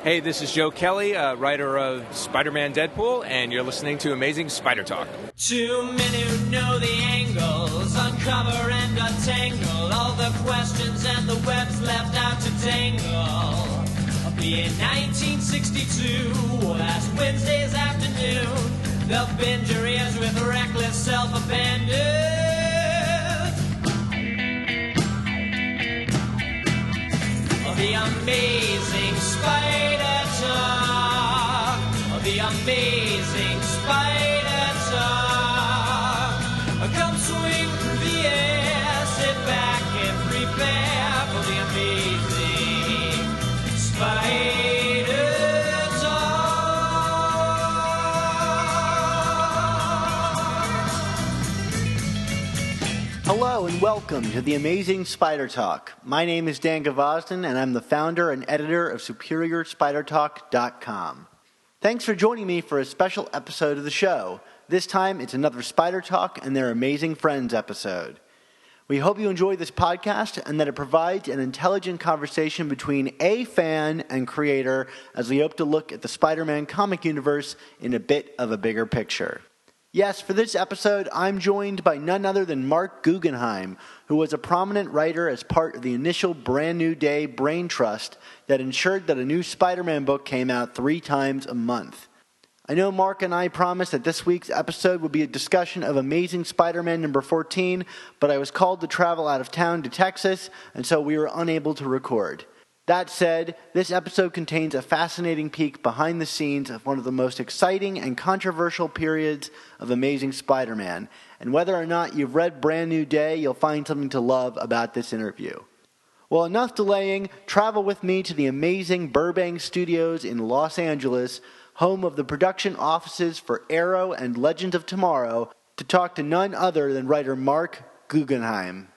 Hey, this is Joe Kelly, writer of Spider-Man Deadpool, and you're listening to Amazing Spider Talk. Too many who know the angles, uncover and untangle all the questions and the webs left out to tangle. Be in 1962, last Wednesday's afternoon, they'll bend your ears with reckless self-abandon. The Amazing Spider Talk. The Amazing Spider Talk. Come swing through the air, sit back and prepare for the Amazing Spider Talk. Hello and welcome to the Amazing Spider Talk. My name is Dan Gvozden and I'm the founder and editor of SuperiorSpiderTalk.com. Thanks for joining me for a special episode of the show. This time it's another Spider Talk and their Amazing Friends episode. We hope you enjoy this podcast and that it provides an intelligent conversation between a fan and creator as we hope to look at the Spider-Man comic universe in a bit of a bigger picture. Yes, for this episode, I'm joined by none other than Marc Guggenheim, who was a prominent writer as part of the initial Brand New Day brain trust that ensured that a new Spider-Man book came out 3 times a month. I know Mark and I promised that this week's episode would be a discussion of Amazing Spider-Man number 14, but I was called to travel out of town to Texas, and so we were unable to record. That said, this episode contains a fascinating peek behind the scenes of one of the most exciting and controversial periods of Amazing Spider-Man. And whether or not you've read Brand New Day, you'll find something to love about this interview. Well, enough delaying. Travel with me to the amazing Burbank Studios in Los Angeles, home of the production offices for Arrow and Legends of Tomorrow, to talk to none other than writer Marc Guggenheim.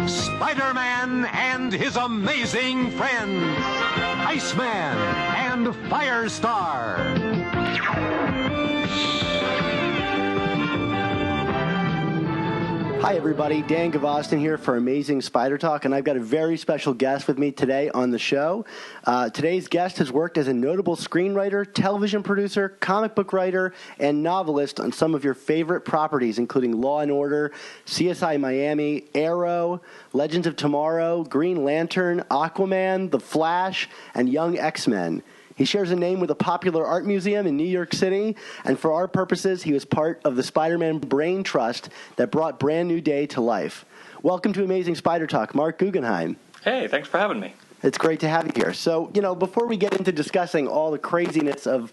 Spider-Man and his amazing friends, Iceman and Firestar. Hi everybody, Dan Gvozden here for Amazing Spider Talk, and I've got a very special guest with me today on the show. Today's guest has worked as a notable screenwriter, television producer, comic book writer, and novelist on some of your favorite properties, including Law & Order, CSI Miami, Arrow, Legends of Tomorrow, Green Lantern, Aquaman, The Flash, and Young X-Men. He shares a name with a popular art museum in New York City, and for our purposes, he was part of the Spider-Man Brain Trust that brought Brand New Day to life. Welcome to Amazing Spider Talk, Marc Guggenheim. Hey, thanks for having me. It's great to have you here. So, before we get into discussing all the craziness of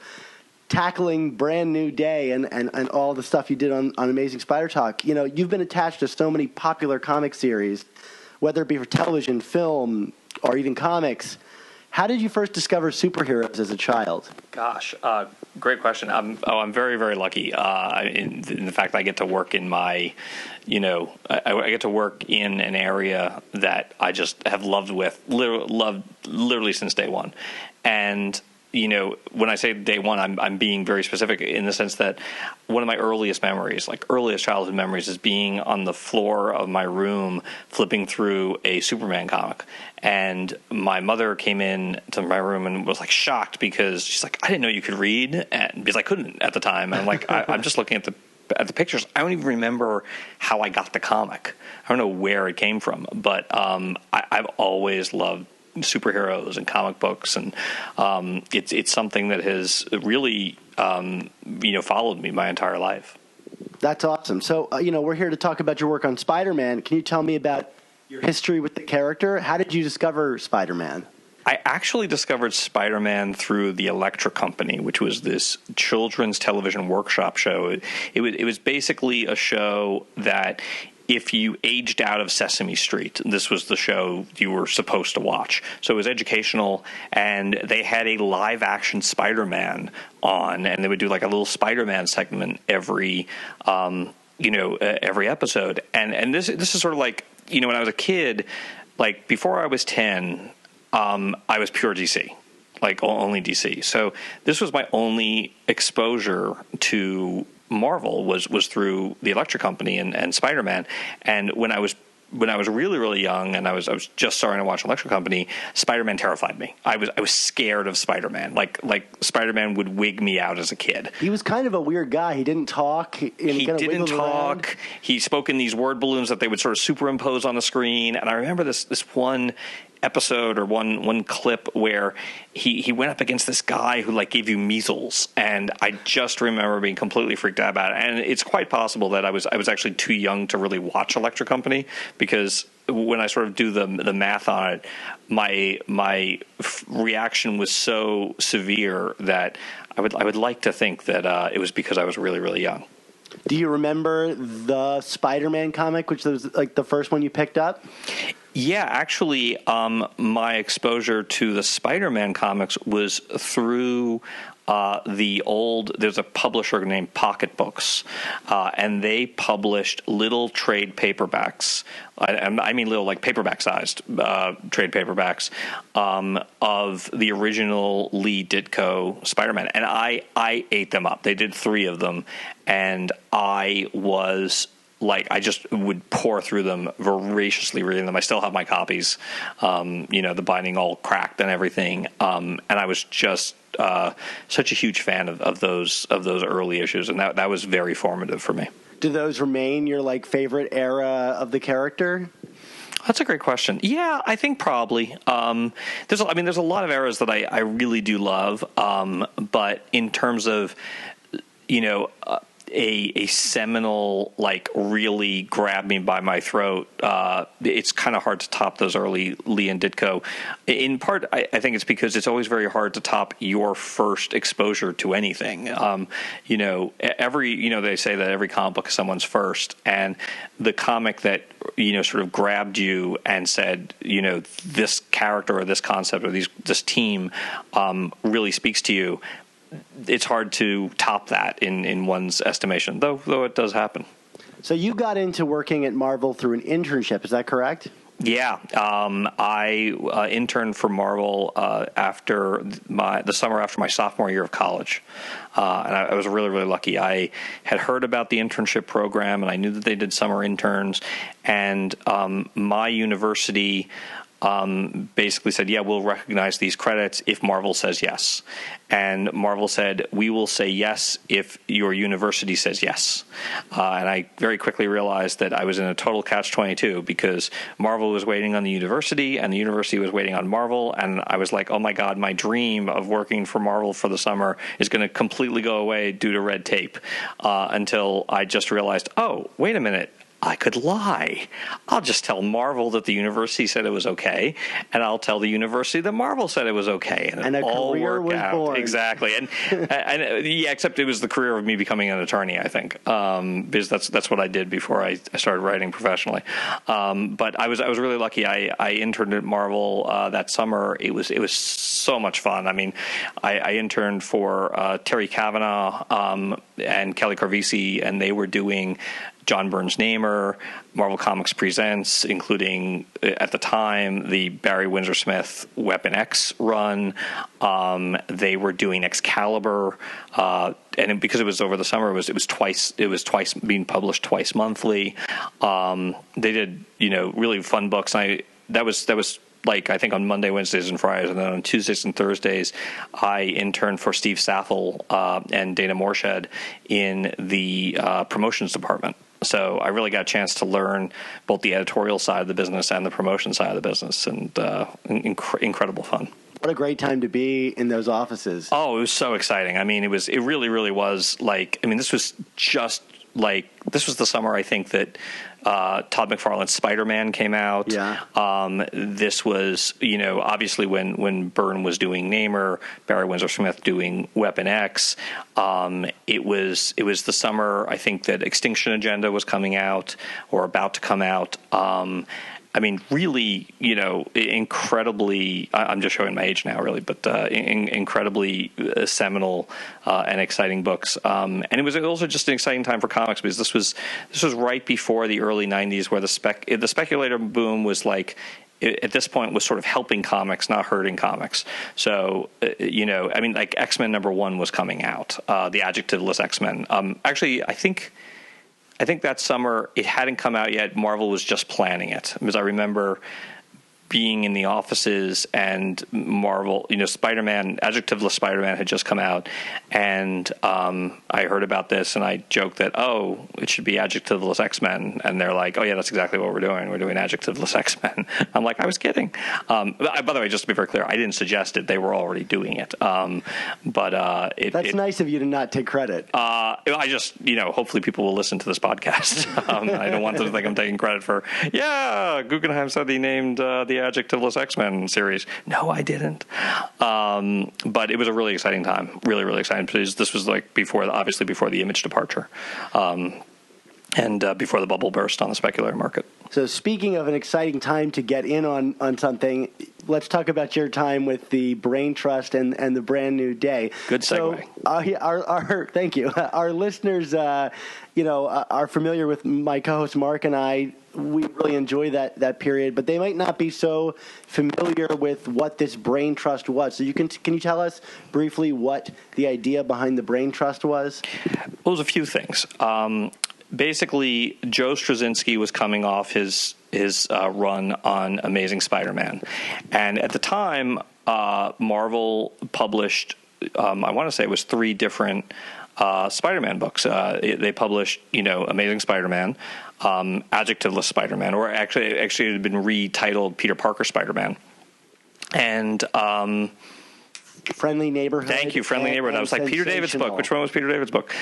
tackling Brand New Day and all the stuff you did on Amazing Spider Talk, you've been attached to so many popular comic series, whether it be for television, film, or even comics. How did you first discover superheroes as a child? Gosh, great question. I'm very, very lucky in the fact that I get to work in my, I get to work in an area that I just have loved literally since day one. And when I say day one, I'm being very specific in the sense that one of my earliest memories, earliest childhood memories, is being on the floor of my room flipping through a Superman comic. And my mother came in to my room and was shocked because she's like, I didn't know you could read, and because I couldn't at the time. And I'm like, I'm just looking at the pictures. I don't even remember how I got the comic. I don't know where it came from, but I've always loved superheroes and comic books, and it's something that has really followed me my entire life. That's awesome. So we're here to talk about your work on Spider-Man. Can you tell me about your history with the character? How did you discover Spider-Man? I actually discovered Spider-Man through the Electric Company, which was this children's television workshop show. It was basically a show that, if you aged out of Sesame Street, this was the show you were supposed to watch. So it was educational, and they had a live-action Spider-Man on, and they would do a little Spider-Man segment every episode. And this is sort of when I was a kid, before I was 10, I was pure DC. Only DC. So this was my only exposure to Marvel was through the Electric Company and Spider-Man. And when I was really, really young and I was just starting to watch Electric Company, Spider-Man terrified me. I was scared of Spider-Man. Like Spider-Man would wig me out as a kid. He was kind of a weird guy. He didn't talk. He didn't talk. Around. He spoke in these word balloons that they would sort of superimpose on the screen. And I remember this one episode or one clip where he went up against this guy who like gave you measles, and I just remember being completely freaked out about it. And it's quite possible that I was actually too young to really watch Electric Company, because when I sort of do the math on it, my reaction was so severe that I would like to think that it was because I was really, really young. Do you remember the Spider-Man comic, which was like the first one you picked up? Yeah, actually, my exposure to the Spider-Man comics was through there's a publisher named Pocket Books, and they published little trade paperbacks. I mean little, like paperback-sized trade paperbacks of the original Lee Ditko Spider-Man, and I ate them up. They did 3 of them, and I was like, I just would pour through them, voraciously reading them. I still have my copies, the binding all cracked and everything. And I was just such a huge fan of those early issues, and that was very formative for me. Do those remain your like favorite era of the character? That's a great question. Yeah, I think probably. There's a lot of eras that I really do love, but in terms of a seminal, like, really grabbed me by my throat, it's kind of hard to top those early Lee and Ditko. In part, I think it's because it's always very hard to top your first exposure to anything. They say that every comic book is someone's first, and the comic that sort of grabbed you and said, this character or this concept or this team really speaks to you, it's hard to top that in one's estimation, though it does happen. So you got into working at Marvel through an internship, is that correct? Yeah, I interned for Marvel after the summer after my sophomore year of college, and I was really, really lucky. I had heard about the internship program, and I knew that they did summer interns, and my university basically said, yeah, we'll recognize these credits if Marvel says yes. And Marvel said, we will say yes if your university says yes. And I very quickly realized that I was in a total catch-22, because Marvel was waiting on the university and the university was waiting on Marvel. And I was like, oh my God, my dream of working for Marvel for the summer is going to completely go away due to red tape, until I just realized, oh, wait a minute. I could lie. I'll just tell Marvel that the university said it was okay, and I'll tell the university that Marvel said it was okay, and it all worked out. Born. Exactly, and yeah, except it was the career of me becoming an attorney, I think, because that's what I did before I started writing professionally. But I was really lucky. I interned at Marvel that summer. It was so much fun. I mean, I interned for Terry Kavanagh and Kelly Carvisi, and they were doing John Byrne's Namer, Marvel Comics Presents, including, at the time, the Barry Windsor Smith Weapon X run. They were doing Excalibur, and because it was over the summer, it was twice being published twice monthly. They did really fun books. That was like, I think on Monday, Wednesdays, and Fridays, and then on Tuesdays and Thursdays, I interned for Steve Saffel and Dana Morshed in the promotions department. So I really got a chance to learn both the editorial side of the business and the promotion side of the business, and incredible fun. What a great time to be in those offices. Oh, it was so exciting. I mean, it really, really was like, I mean, this was the summer, I think, that Todd McFarlane's Spider-Man came out. Yeah. This was, obviously when Byrne was doing Namer, Barry Windsor Smith doing Weapon X. It was the summer, I think, that Extinction Agenda was coming out or about to come out. I mean, really, incredibly, I'm just showing my age now, really, but incredibly seminal and exciting books. And it was also just an exciting time for comics, because this was right before the early 90s, where the speculator boom was like at this point was sort of helping comics, not hurting comics. So, I mean, like X-Men #1 was coming out, the adjectiveless X-Men. Actually, I think that summer it hadn't come out yet. Marvel was just planning it, because I remember being in the offices and Marvel, Spider-Man, adjectiveless Spider-Man had just come out, and I heard about this and I joked that, it should be adjectiveless X-Men, and they're like, oh yeah, that's exactly what we're doing. We're doing adjectiveless X-Men. I'm like, I was kidding. By the way, just to be very clear, I didn't suggest it. They were already doing it. That's nice of you to not take credit. I just, hopefully people will listen to this podcast. I don't want them to think I'm taking credit for, Guggenheim said he named the adjectiveless X-Men series. No, I didn't. But it was a really exciting time. Really, really exciting. Because this was like obviously before the Image departure. And before the bubble burst on the speculator market. So speaking of an exciting time to get in on something, let's talk about your time with the Brain Trust and the Brand New Day. Good segue. So, thank you. Our listeners, are familiar with my co-host Mark and I. We really enjoy that period, but they might not be so familiar with what this Brain Trust was. So can you tell us briefly what the idea behind the Brain Trust was? Well, there's a few things. Basically, Joe Straczynski was coming off his run on Amazing Spider-Man, and at the time, Marvel published, I want to say it was 3 different Spider-Man books. They published, Amazing Spider-Man, Adjectiveless Spider-Man, or actually it had been retitled Peter Parker Spider-Man, and Friendly Neighborhood. Thank you, Friendly Neighborhood. I was like, Peter David's book. Which one was Peter David's book?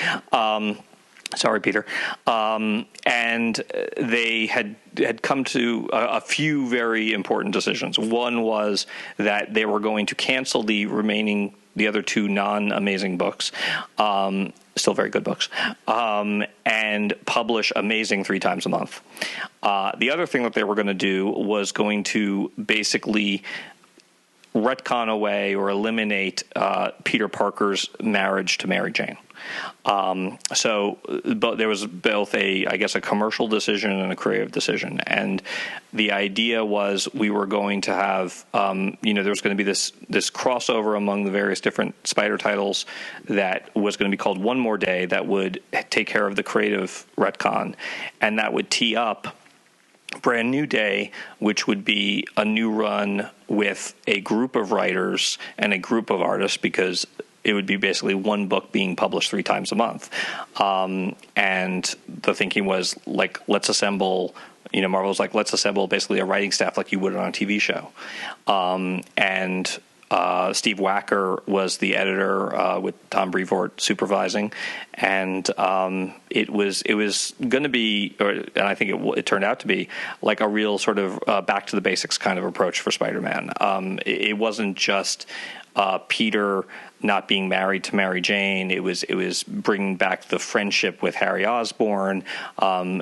Sorry, Peter. And they had come to a few very important decisions. One was that they were going to cancel the other 2 non-Amazing books, still very good books, and publish Amazing 3 times a month. The other thing that they were going to do was going to basically retcon away or eliminate Peter Parker's marriage to Mary Jane. But there was both a commercial decision and a creative decision. And the idea was we were going to have, there was going to be this crossover among the various different Spider titles that was going to be called One More Day, that would take care of the creative retcon, and that would tee up Brand New Day, which would be a new run with a group of writers and a group of artists, because it would be basically one book being published 3 times a month. And the thinking was, like, let's assemble, Marvel's like, let's assemble basically a writing staff like you would on a TV show. And Steve Wacker was the editor, with Tom Brevoort supervising, and it was going to be, and I think it turned out to be, like a real sort of back to the basics kind of approach for Spider-Man. It wasn't just Peter not being married to Mary Jane. It was bringing back the friendship with Harry Osborn,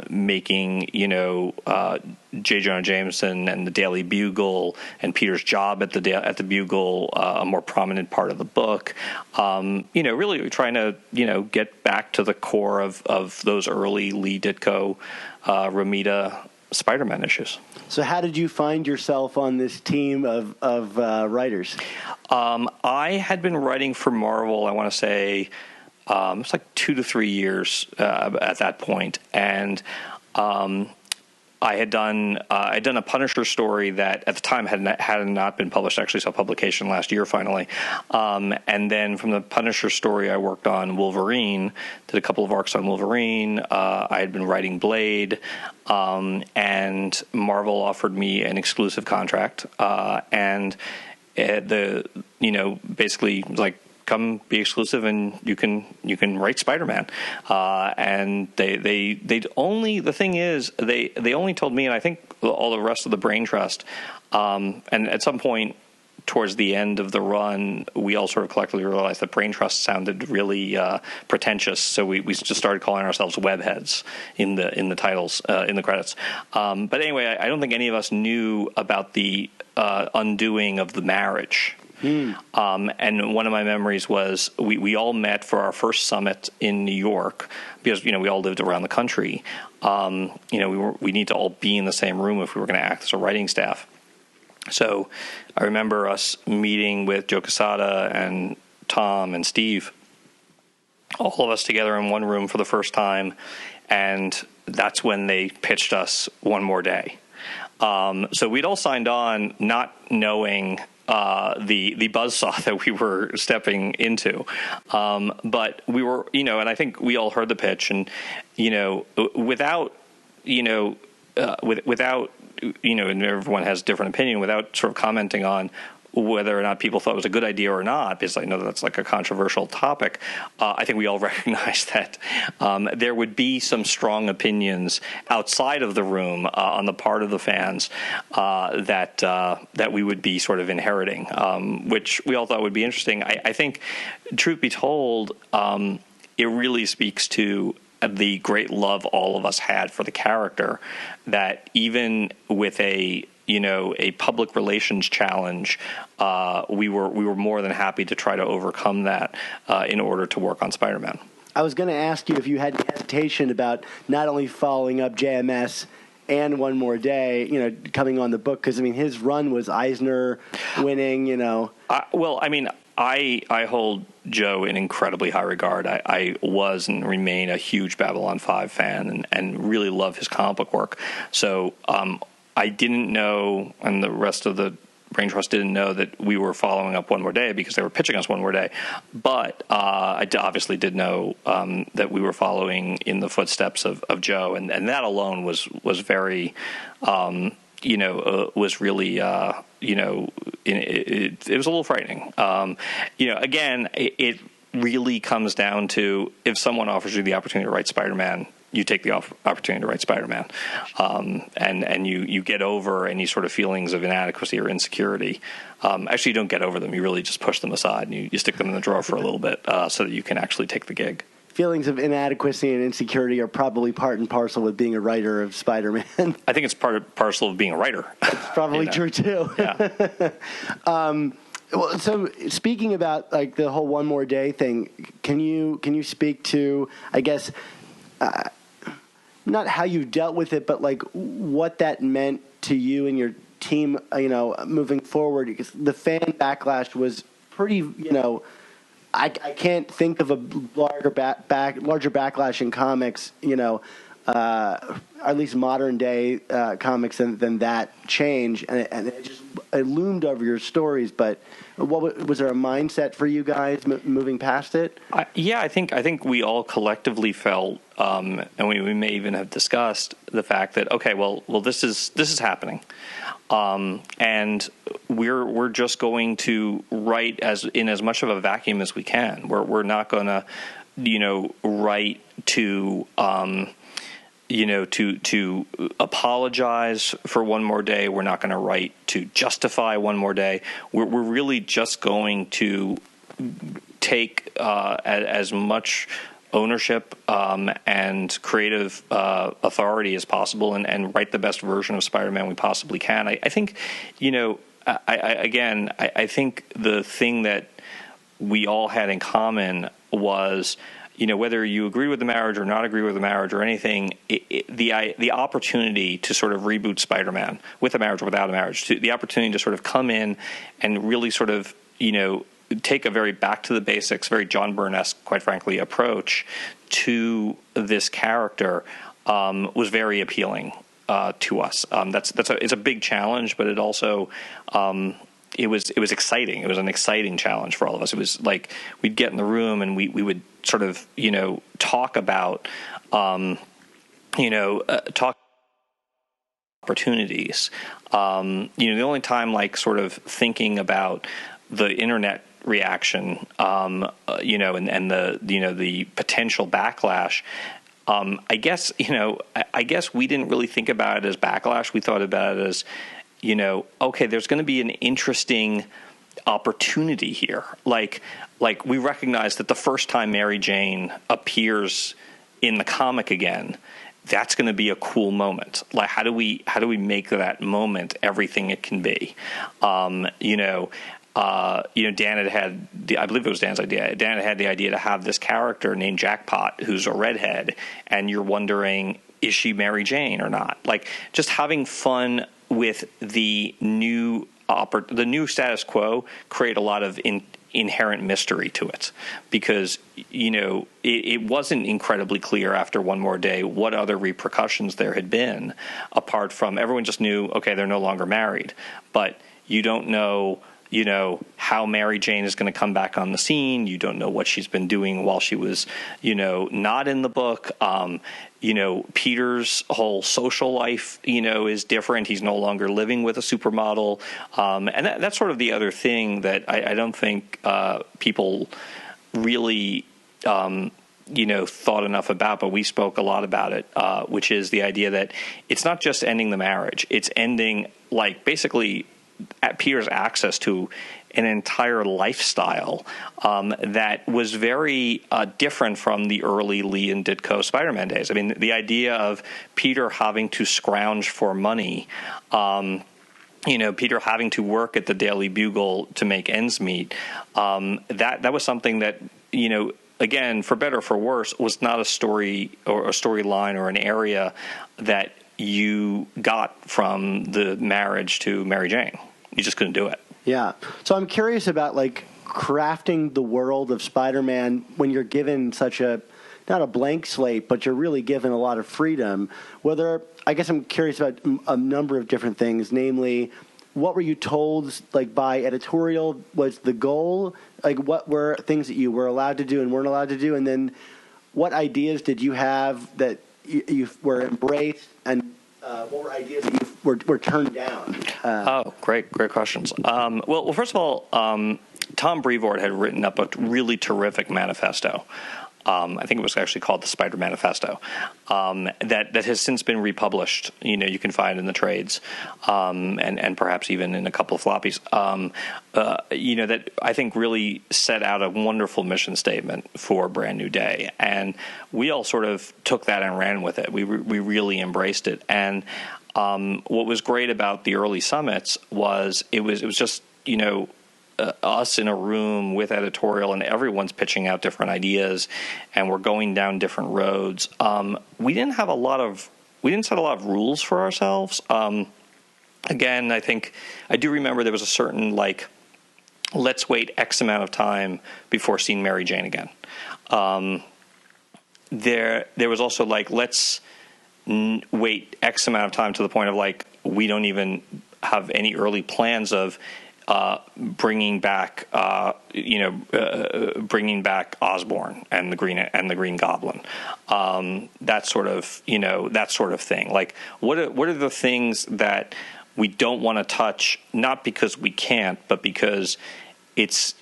making J. Jonah Jameson and the Daily Bugle and Peter's job at the Bugle a more prominent part of the book. Really trying to get back to the core of those early Lee Ditko, Romita Spider-Man issues. So how did you find yourself on this team of writers? I had been writing for Marvel, I want to say, it's like 2 to 3 years at that point, and I had done a Punisher story that at the time had not been published. Actually saw publication last year finally, and then from the Punisher story I worked on Wolverine, did a couple of arcs on Wolverine. I had been writing Blade, and Marvel offered me an exclusive contract, and basically like, come be exclusive and you can write Spider-Man. And they only, the thing is, they only told me, and I think all the rest of the Brain Trust, and at some point towards the end of the run, we all sort of collectively realized that Brain Trust sounded really pretentious, so we just started calling ourselves Webheads in the titles, in the credits. But anyway, I don't think any of us knew about the undoing of the marriage. And one of my memories was we all met for our first summit in New York, because we all lived around the country. We need to all be in the same room if we were going to act as a writing staff. So I remember us meeting with Joe Quesada and Tom and Steve, all of us together in one room for the first time, and that's when they pitched us One More Day. So we'd all signed on not knowing the buzzsaw that we were stepping into. But we were, and I think we all heard the pitch, and, without, without, and everyone has different opinion, without sort of commenting on whether or not people thought it was a good idea or not, because I know that's like a controversial topic, I think we all recognize that there would be some strong opinions outside of the room on the part of the fans that we would be sort of inheriting, which we all thought would be interesting. I think, truth be told, it really speaks to the great love all of us had for the character, that even with a public relations challenge, we were more than happy to try to overcome that in order to work on Spider-Man. I was going to ask you if you had any hesitation about not only following up JMS and One More Day, coming on the book, because, his run was Eisner winning, I hold Joe in incredibly high regard. I was and remain a huge Babylon 5 fan and really love his comic book work. So I didn't know, and the rest of the Brain Trust didn't know, that we were following up One More Day because they were pitching us One More Day. But I obviously did know that we were following in the footsteps of Joe, and that alone was very, was really, it was a little frightening. Again, it really comes down to, if someone offers you the opportunity to write Spider-Man, you take the opportunity to write Spider-Man, and you get over any sort of feelings of inadequacy or insecurity. Actually, you don't get over them. You really just push them aside, and you stick them in the drawer for a little bit so that you can actually take the gig. Feelings of inadequacy and insecurity are probably part and parcel with being a writer of Spider-Man. I think it's part and parcel of being a writer. It's probably true, too. Yeah. Well, so speaking about like the whole One More Day thing, can you speak to, I guess, not how you dealt with it, but like what that meant to you and your team, moving forward? Because the fan backlash was pretty, I can't think of a larger backlash in comics, at least modern day comics than that change, and it loomed over your stories. But was there a mindset for you guys moving past it? I think we all collectively felt, and we may even have discussed the fact that, okay, well, this is happening, and we're just going to write in as much of a vacuum as we can. We're not going to, write to. To apologize for One More Day. We're not going to write to justify One More Day. We're really just going to take as much ownership and creative authority as possible and write the best version of Spider-Man we possibly can. I think, I think the thing that we all had in common was, whether you agree with the marriage or not agree with the marriage or anything, the opportunity to sort of reboot Spider-Man, with a marriage or without a marriage, the opportunity to sort of come in and really sort of, take a very back to the basics, very John Byrne-esque, quite frankly, approach to this character was very appealing to us. It's a big challenge, but it also it was exciting. It was an exciting challenge for all of us. It was like we'd get in the room and we would sort of talk about talk opportunities. The only time like sort of thinking about the internet reaction, and the potential backlash. I guess we didn't really think about it as backlash. We thought about it as, okay, there's going to be an interesting opportunity here. Like we recognize that the first time Mary Jane appears in the comic again, that's going to be a cool moment. Like, how do we make that moment everything it can be? Dan had I believe it was Dan's idea. Dan had the idea to have this character named Jackpot, who's a redhead, and you're wondering, is she Mary Jane or not? Like, just having fun with the new the new status quo create a lot of inherent mystery to it, because it wasn't incredibly clear after One More Day what other repercussions there had been, apart from everyone just knew, okay, they're no longer married, but you don't know how Mary Jane is going to come back on the scene. You don't know what she's been doing while she was, not in the book. Peter's whole social life, is different. He's no longer living with a supermodel. And that's sort of the other thing that I don't think people really, thought enough about, but we spoke a lot about it, which is the idea that it's not just ending the marriage. It's ending, basically at Peter's access to an entire lifestyle that was very different from the early Lee and Ditko Spider-Man days. I mean, the idea of Peter having to scrounge for money, Peter having to work at the Daily Bugle to make ends meet, that was something that, again, for better or for worse, was not a story or a storyline or an area that you got from the marriage to Mary Jane. You just couldn't do it. Yeah. So I'm curious about crafting the world of Spider-Man when you're given such not a blank slate, but you're really given a lot of freedom. I guess I'm curious about a number of different things, namely, what were you told by editorial was the goal? What were things that you were allowed to do and weren't allowed to do? And then what ideas did you have that you were embraced, and what were ideas that you were turned down? Great questions. Well, first of all, Tom Brevoort had written up a really terrific manifesto. I think it was actually called the Spider Manifesto, that has since been republished. You can find in the trades, and perhaps even in a couple of floppies. That I think really set out a wonderful mission statement for Brand New Day, and we all sort of took that and ran with it. We really embraced it, and what was great about the early summits was it was just us in a room with editorial, and everyone's pitching out different ideas, and we're going down different roads. We didn't set a lot of rules for ourselves. Again, I do remember there was a certain let's wait X amount of time before seeing Mary Jane again. There was also let's wait X amount of time to the point of we don't even have any early plans of bringing back Osborn and the Green Goblin, that sort of thing. What are the things that we don't want to touch, not because we can't, but because it's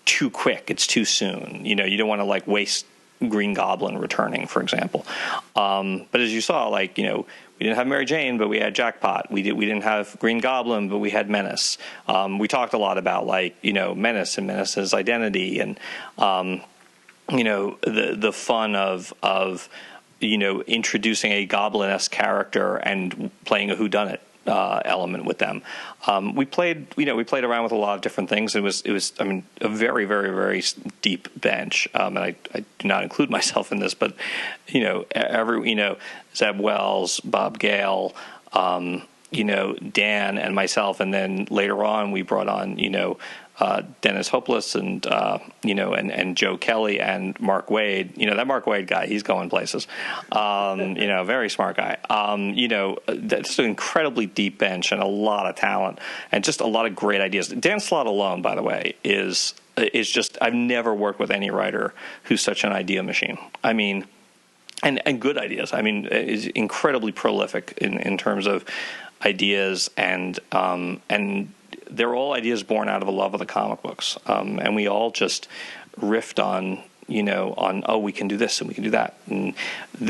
too quick, it's too soon. You don't want to waste Green Goblin returning, for example. But as you saw, we didn't have Mary Jane, but we had Jackpot. We didn't have Green Goblin, but we had Menace. We talked a lot about Menace and Menace's identity, and the fun of introducing a Goblin-esque character and playing a whoddunit element with them. We played around with a lot of different things. It was a very, very, very deep bench. And I do not include myself in this, but Zeb Wells, Bob Gale, Dan and myself, and then later on we brought on Dennis Hopeless and Joe Kelly and Mark Waid. That Mark Waid guy, he's going places. Very smart guy. That's an incredibly deep bench and a lot of talent and just a lot of great ideas. Dan Slott alone, by the way, is just, I've never worked with any writer who's such an idea machine. I mean, and good ideas. I mean, is incredibly prolific in terms of ideas, and they're all ideas born out of a love of the comic books. And we all just riffed on, we can do this and we can do that. And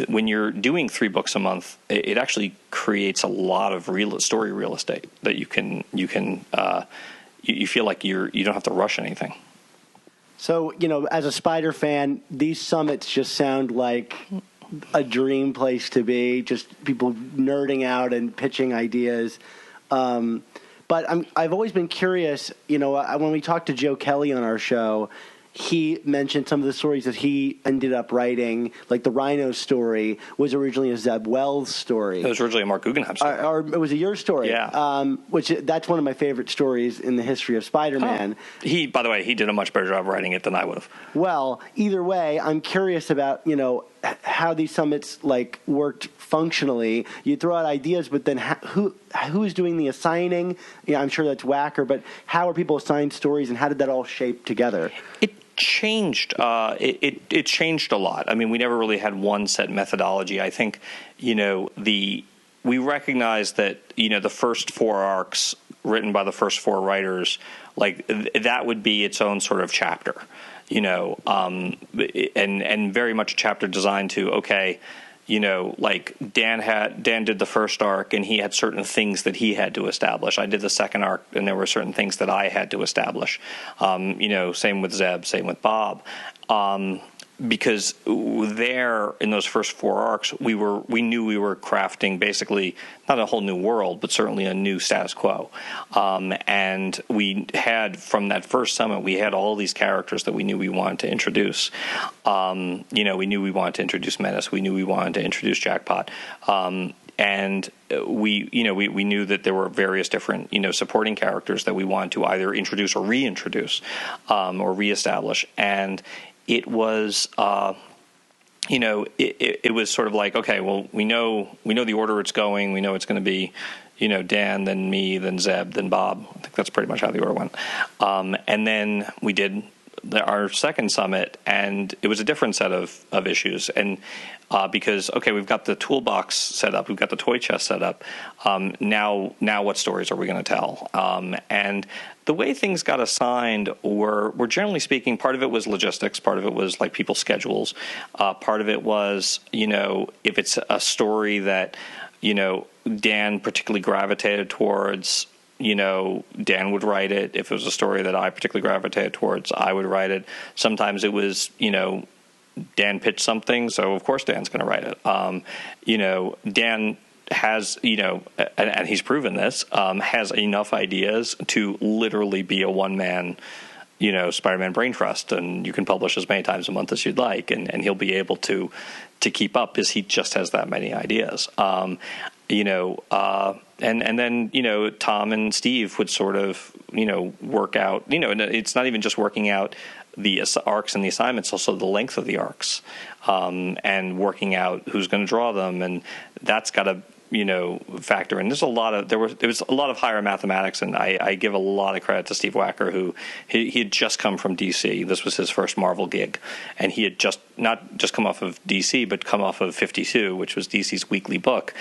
when you're doing 3 books a month, it actually creates a lot of story real estate that you feel like you don't have to rush anything. So, as a Spider fan, these summits just sound like a dream place to be, just people nerding out and pitching ideas. But I've always been curious, when we talked to Joe Kelly on our show, he mentioned some of the stories that he ended up writing, like the Rhino story was originally a Zeb Wells story. It was originally a Marc Guggenheim story. Or it was a your story. Yeah. Which that's one of my favorite stories in the history of Spider-Man. Huh. By the way, he did a much better job writing it than I would have. Well, either way, I'm curious about, how these summits worked functionally. You throw out ideas, but then who's doing the assigning? Yeah, I'm sure that's Wacker, but how are people assigned stories, and how did that all shape together? It changed. It changed a lot. I mean, we never really had one set methodology. I think, we recognized that, the first 4 arcs written by the first 4 writers, that would be its own sort of chapter, and very much a chapter designed to, Dan did the first arc and he had certain things that he had to establish. I did the second arc and there were certain things that I had to establish. Same with Zeb, same with Bob. Because there in those first 4 arcs, we knew we were crafting basically not a whole new world, but certainly a new status quo. And we had, from that first summit, we had all these characters that we knew we wanted to introduce. We knew we wanted to introduce Menace. We knew we wanted to introduce Jackpot. And we knew that there were various different, supporting characters that we wanted to either introduce or reintroduce, or reestablish. And it was, it was sort of like, okay, well, we know the order it's going. We know it's going to be, Dan, then me, then Zeb, then Bob. I think that's pretty much how the order went. And then we did our second summit, and it was a different set of issues. And because, okay, we've got the toolbox set up, we've got the toy chest set up. Now what stories are we going to tell? And the way things got assigned were generally speaking, part of it was logistics, part of it was like people's schedules, part of it was, if it's a story that, Dan particularly gravitated towards, Dan would write it. If it was a story that I particularly gravitated towards, I would write it. Sometimes it was, Dan pitched something, so of course Dan's going to write it. Dan has, and he's proven this, has enough ideas to literally be a one-man, Spider-Man brain trust, and you can publish as many times a month as you'd like, and he'll be able to keep up because he just has that many ideas. And then, Tom and Steve would sort of, work out, and it's not even just working out the arcs and the assignments, also the length of the arcs, and working out who's going to draw them. And that's got to, factor in. There was a lot of higher mathematics, and I give a lot of credit to Steve Wacker, who he had just come from DC. This was his first Marvel gig, and he had not just come off of DC, but come off of 52, which was DC's weekly book,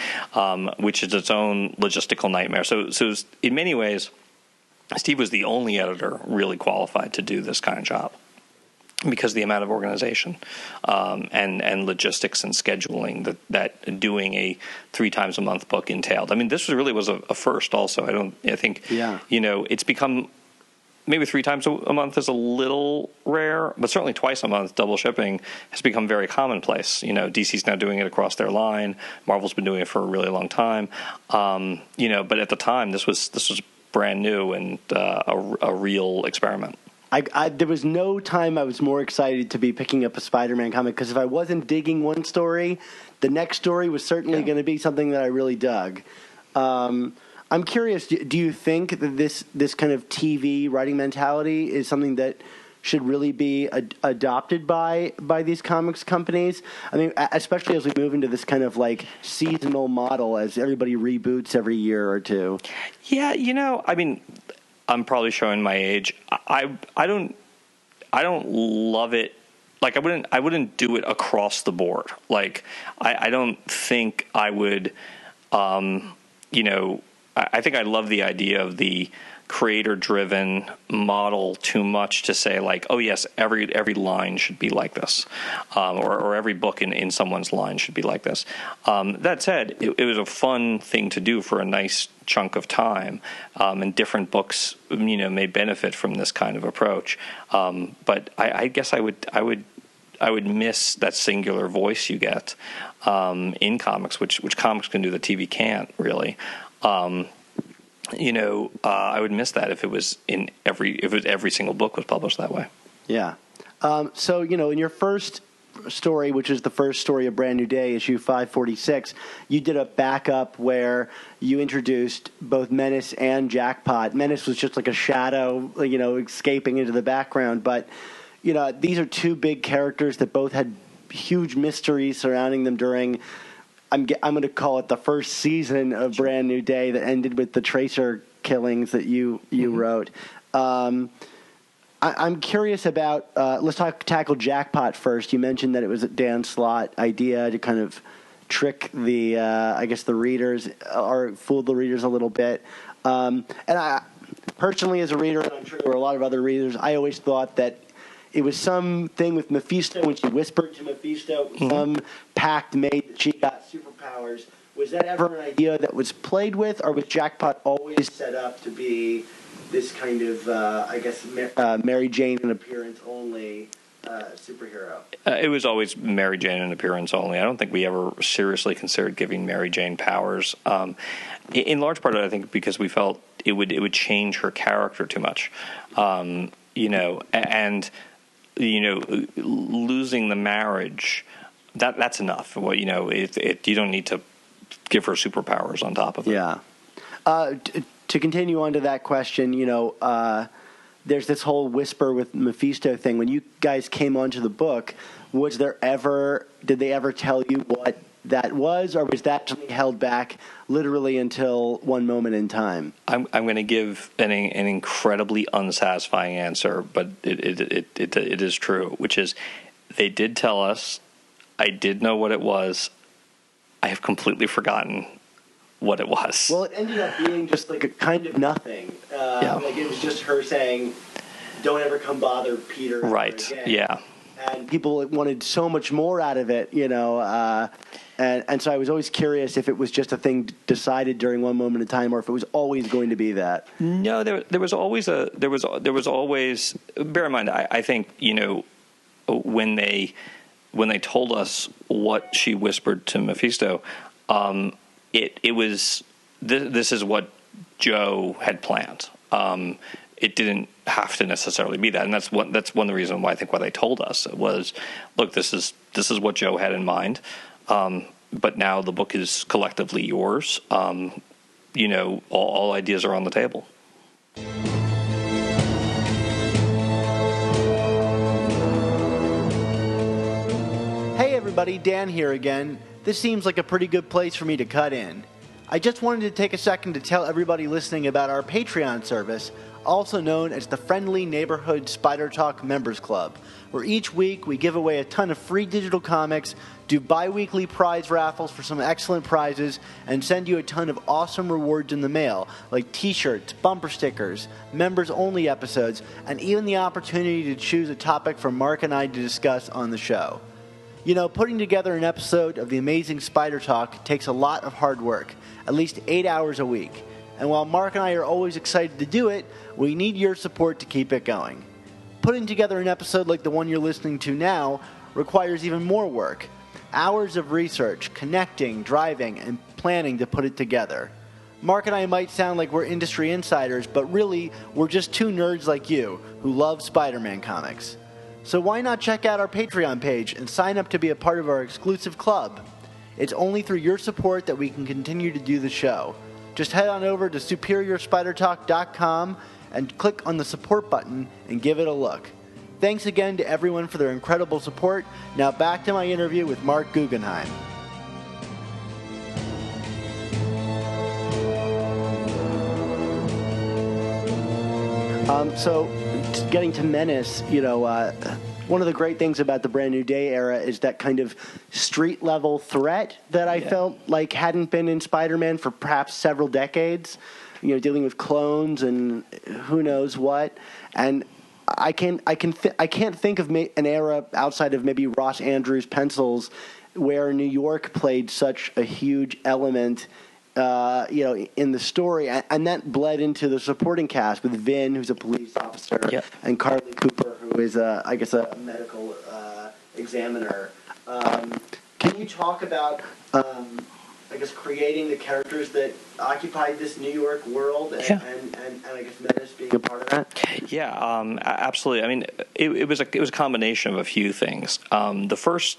which is its own logistical nightmare. So in many ways, Steve was the only editor really qualified to do this kind of job, because of the amount of organization and logistics and scheduling that doing a 3 times a month book entailed. I mean, this really was a first also. I think, it's become maybe 3 times a month is a little rare, but certainly twice a month double shipping has become very commonplace. DC's now doing it across their line. Marvel's been doing it for a really long time. But at the time, this was brand new and a real experiment. There was no time I was more excited to be picking up a Spider-Man comic, because if I wasn't digging one story, the next story was certainly going to be something that I really dug. I'm curious, do you think that this kind of TV writing mentality is something that should really be adopted by these comics companies? I mean, especially as we move into this kind of seasonal model, as everybody reboots every year or two. Yeah, I mean, I'm probably showing my age. I don't love it. I wouldn't do it across the board. I don't think I would. I think I love the idea of the creator-driven model too much to say oh yes, every line should be like this, or every book in someone's line should be like this. That said, it was a fun thing to do for a nice chunk of time, and different books may benefit from this kind of approach. But I guess I would miss that singular voice you get in comics, which comics can do that TV can't really. I would miss that if every single book was published that way. Yeah. So, in your first story, which is the first story of Brand New Day, issue 546, you did a backup where you introduced both Menace and Jackpot. Menace was just like a shadow, escaping into the background. But, these are two big characters that both had huge mysteries surrounding them during, I'm going to call it the first season of Brand New Day that ended with the Tracer killings that you wrote. I'm curious about, let's tackle Jackpot first. You mentioned that it was a Dan Slott idea to kind of trick the readers, or fool the readers a little bit. And I, personally as a reader, and I'm sure there were a lot of other readers, I always thought that it was something with Mephisto when she whispered to Mephisto, some pact made that she got superpowers. Was that ever an idea that was played with, or was Jackpot always set up to be this kind of, Mary Jane in appearance only superhero? It was always Mary Jane in appearance only. I don't think we ever seriously considered giving Mary Jane powers. In large part, I think because we felt it would change her character too much. Losing the marriage, that's enough. Well, you don't need to give her superpowers on top of it. Yeah. To continue on to that question, there's this whole whisper with Mephisto thing. When you guys came onto the book, did they ever tell you what that was, or was that held back literally until one moment in time? I'm going to give an incredibly unsatisfying answer, but it is true, which is they did tell us. I did know what it was. I have completely forgotten what it was. Well, it ended up being just like a kind of nothing. Like it was just her saying, "Don't ever come bother Peter." Right. Again. Yeah. And people wanted so much more out of it, and so I was always curious if it was just a thing decided during one moment in time, or if it was always going to be that. No, there was always bear in mind, I think, when they told us what she whispered to Mephisto, it was this is what Joe had planned. It didn't have to necessarily be that, and that's one of the reasons why they told us. It was, look, this is what Joe had in mind, but now the book is collectively yours. All ideas are on the table. Hey everybody, Dan here again. This seems like a pretty good place for me to cut in. I just wanted to take a second to tell everybody listening about our Patreon service, also known as the Friendly Neighborhood Spider Talk Members Club, where each week we give away a ton of free digital comics, do bi-weekly prize raffles for some excellent prizes, and send you a ton of awesome rewards in the mail, like t-shirts, bumper stickers, members-only episodes, and even the opportunity to choose a topic for Mark and I to discuss on the show. Putting together an episode of the Amazing Spider Talk takes a lot of hard work, at least 8 hours a week. And while Mark and I are always excited to do it, we need your support to keep it going. Putting together an episode like the one you're listening to now requires even more work. Hours of research, connecting, driving, and planning to put it together. Mark and I might sound like we're industry insiders, but really, we're just two nerds like you who love Spider-Man comics. So why not check out our Patreon page and sign up to be a part of our exclusive club? It's only through your support that we can continue to do the show. Just head on over to superiorspidertalk.com and click on the support button and give it a look. Thanks again to everyone for their incredible support. Now back to my interview with Marc Guggenheim. So, getting to Menace, one of the great things about the Brand New Day era is that kind of street-level threat that I felt like hadn't been in Spider-Man for perhaps several decades, dealing with clones and who knows what. And I can't think of an era outside of maybe Ross Andrews' pencils where New York played such a huge element in the story, and that bled into the supporting cast with Vin, who's a police officer, and Carly Cooper, who is, a medical examiner. Can you talk about I guess, creating the characters that occupied this New York world, and I guess Menace being a part of that? Yeah, absolutely. I mean, it was a combination of a few things. The first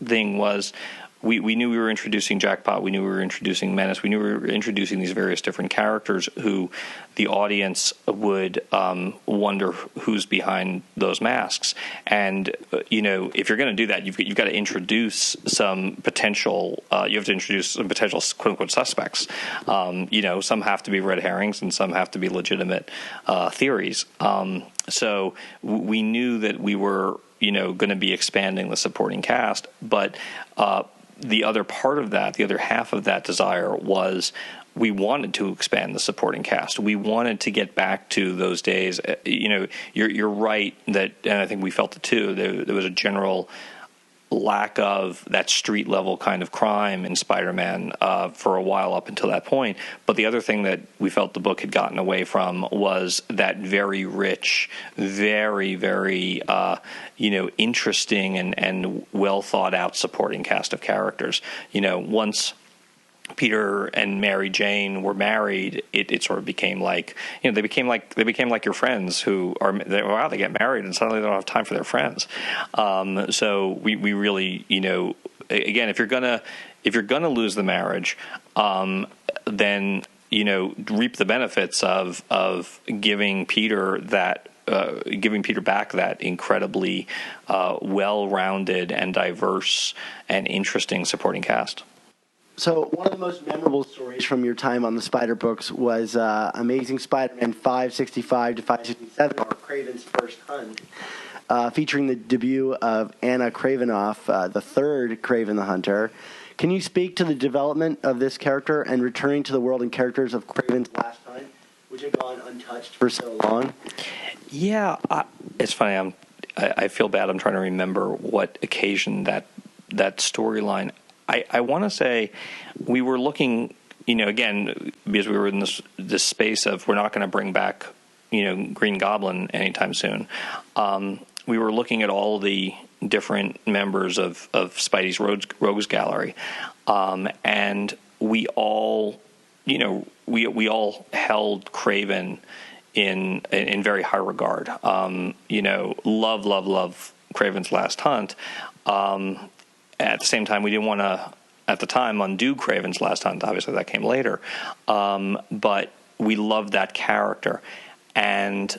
thing was we knew we were introducing Jackpot, we knew we were introducing Menace, we knew we were introducing these various different characters who the audience would wonder who's behind those masks. And if you're going to do that, you've got to introduce some potential. You have to introduce some potential quote unquote suspects. Some have to be red herrings, and some have to be legitimate theories. So we knew that we were going to be expanding the supporting cast, but the other part of that, the other half of that desire was we wanted to expand the supporting cast. We wanted to get back to those days. You're right that, and I think we felt it too, there was a general lack of that street level kind of crime in Spider-Man for a while up until that point. But the other thing that we felt the book had gotten away from was that very rich, very, very interesting and well thought out supporting cast of characters. Once Peter and Mary Jane were married, it sort of became like, they became like your friends who are, they get married and suddenly they don't have time for their friends. So we really, again, if you're gonna lose the marriage, then reap the benefits of giving Peter back that incredibly well-rounded and diverse and interesting supporting cast. So one of the most memorable stories from your time on the Spider books was Amazing Spider-Man 565 to 567, or Craven's First Hunt, featuring the debut of Anna Kravinoff, the third Kraven the Hunter. Can you speak to the development of this character and returning to the world and characters of Craven's Last Hunt, which had gone untouched for so long? Yeah, it's funny. I feel bad. I'm trying to remember what occasion that storyline. I want to say we were looking, again, because we were in this space of we're not going to bring back, Green Goblin anytime soon. We were looking at all the different members of Spidey's Rogues Gallery, and we all, we all held Kraven in very high regard. Love Kraven's Last Hunt. At the same time, we didn't want to, at the time, undo Kraven's Last Hunt. Obviously, that came later. But we loved that character. And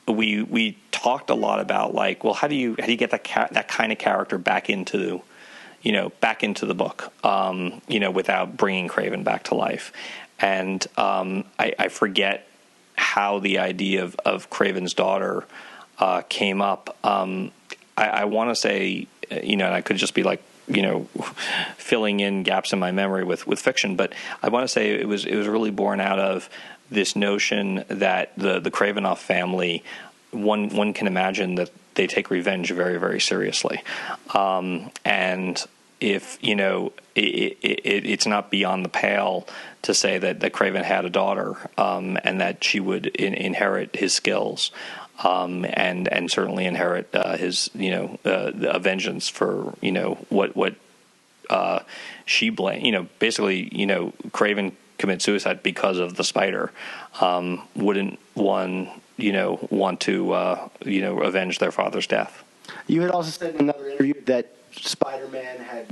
we talked a lot about, how do you get that kind of character back into the book, without bringing Kraven back to life. And I forget how the idea of Kraven's daughter came up. I want to say, and I could just be filling in gaps in my memory with fiction, but I want to say it was really born out of this notion that the Kravinoff family, one can imagine that they take revenge very, very seriously, and if it's not beyond the pale to say that Kraven had a daughter, and that she would inherit his skills. And certainly inherit his, a vengeance for, what she blamed. Basically, Kraven commits suicide because of the spider. Wouldn't one, want to, avenge their father's death? You had also said in another interview that Spider-Man had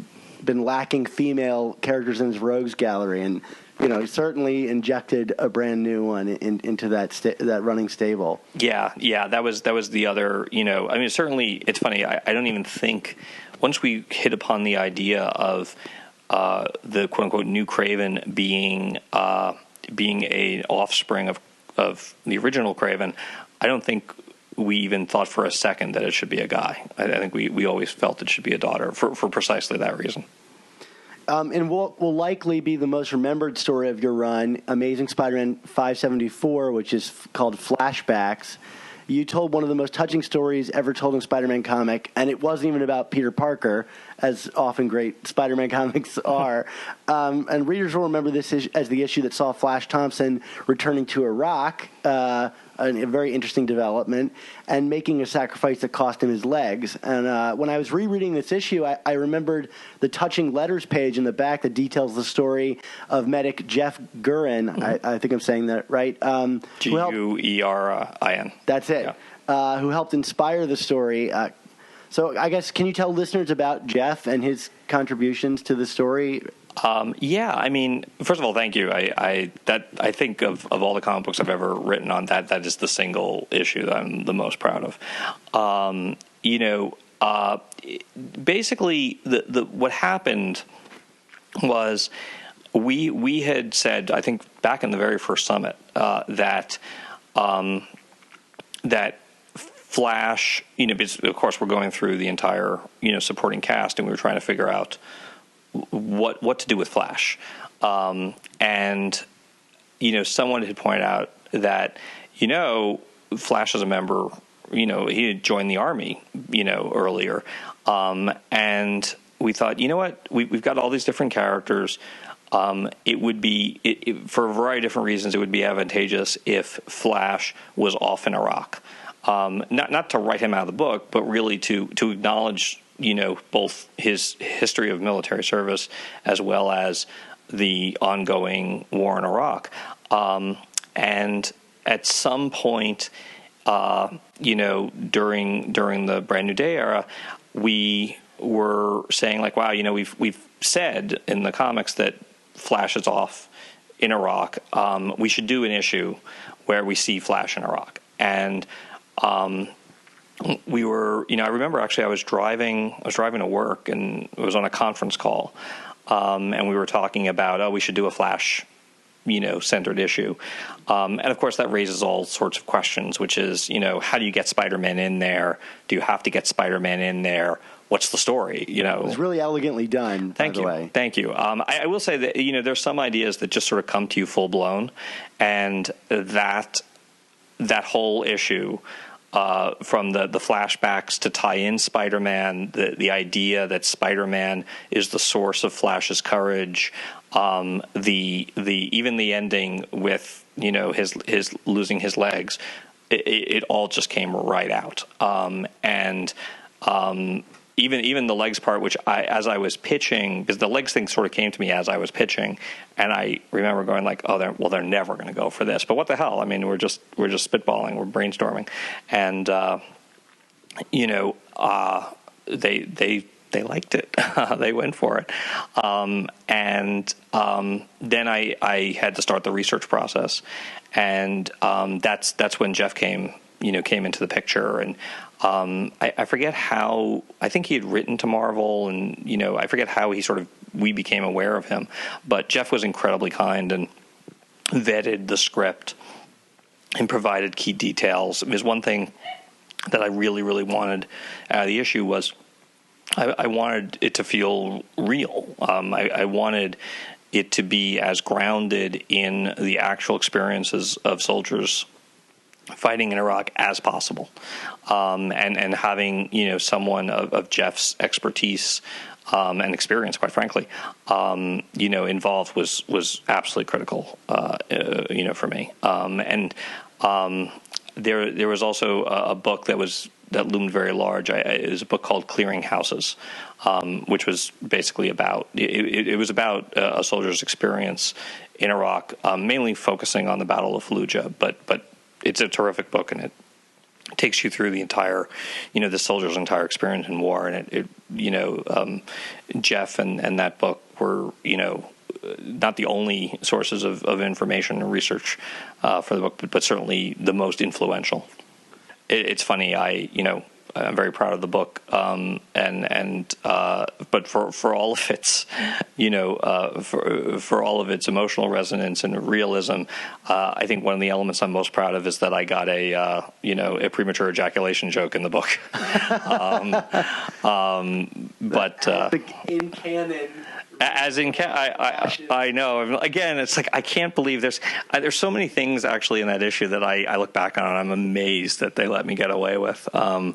been lacking female characters in his Rogues Gallery, and certainly injected a brand new one into that running stable. Yeah, that was the other. Certainly, it's funny. I don't even think once we hit upon the idea of the quote unquote new Kraven being a offspring of the original Kraven, I don't think we even thought for a second that it should be a guy. I think we always felt it should be a daughter for precisely that reason. And what will likely be the most remembered story of your run, Amazing Spider-Man 574, which is called Flashbacks. You told one of the most touching stories ever told in Spider-Man comic, and it wasn't even about Peter Parker, as often great Spider-Man comics are. And readers will remember this as the issue that saw Flash Thompson returning to Iraq, a very interesting development, and making a sacrifice that cost him his legs. And when I was rereading this issue, I remembered the touching letters page in the back that details the story of medic Jeff Guerin. I think I'm saying that right. Guerin. That's it. Yeah. Who helped inspire the story. So I guess, can you tell listeners about Jeff and his contributions to the story? Yeah, I mean, first of all, thank you. I think of all the comic books I've ever written on, that is the single issue that I'm the most proud of. Basically, what happened was we had said, I think back in the very first summit, that Flash, because of course we're going through the entire supporting cast, and we were trying to figure out what to do with Flash. And someone had pointed out that Flash is a member, he had joined the army earlier, and we thought, we've got all these different characters. It would be for a variety of different reasons, it would be advantageous if Flash was off in Iraq. Not to write him out of the book, but really to acknowledge both his history of military service as well as the ongoing war in Iraq. And at some point, during the Brand New Day era, we were saying like, wow, we've said in the comics that Flash is off in Iraq. We should do an issue where we see Flash in Iraq. And we were, I remember actually I was driving to work, and it was on a conference call, and we were talking about, we should do a Flash, centered issue. And of course that raises all sorts of questions, which is, how do you get Spider-Man in there? Do you have to get Spider-Man in there? What's the story? It was really elegantly done, by the way. Thank you. I will say that, there's some ideas that just sort of come to you full blown, and that whole issue, from the flashbacks to tie in Spider-Man, the idea that Spider-Man is the source of Flash's courage, even the ending with his losing his legs, it all just came right out. Even the legs part, which as I was pitching, because the legs thing sort of came to me as I was pitching, and I remember going like, they're never going to go for this. But what the hell? I mean, we're just spitballing, we're brainstorming, and they liked it. They went for it, and then I had to start the research process, and that's when Jeff came into the picture. And I forget how, I think he had written to Marvel, and I forget how we became aware of him, but Jeff was incredibly kind and vetted the script and provided key details. There's one thing that I really, really wanted out of the issue was I wanted it to feel real. I wanted it to be as grounded in the actual experiences of soldiers fighting in Iraq as possible, and having someone of Jeff's expertise and experience, quite frankly, involved was absolutely critical, for me. And there was also a book that loomed very large. It was a book called Clearing Houses, which was basically about it was about a soldier's experience in Iraq, mainly focusing on the Battle of Fallujah, but it's a terrific book, and it takes you through the entire, the soldier's entire experience in war. And Jeff and that book were, not the only sources of information and research for the book, but certainly the most influential. It's funny, I'm very proud of the book, but for all of its, for all of its emotional resonance and realism, I think one of the elements I'm most proud of is that I got a premature ejaculation joke in the book. But in canon As in, I know. Again, it's like I can't believe there's so many things actually in that issue that I look back on and I'm amazed that they let me get away with. I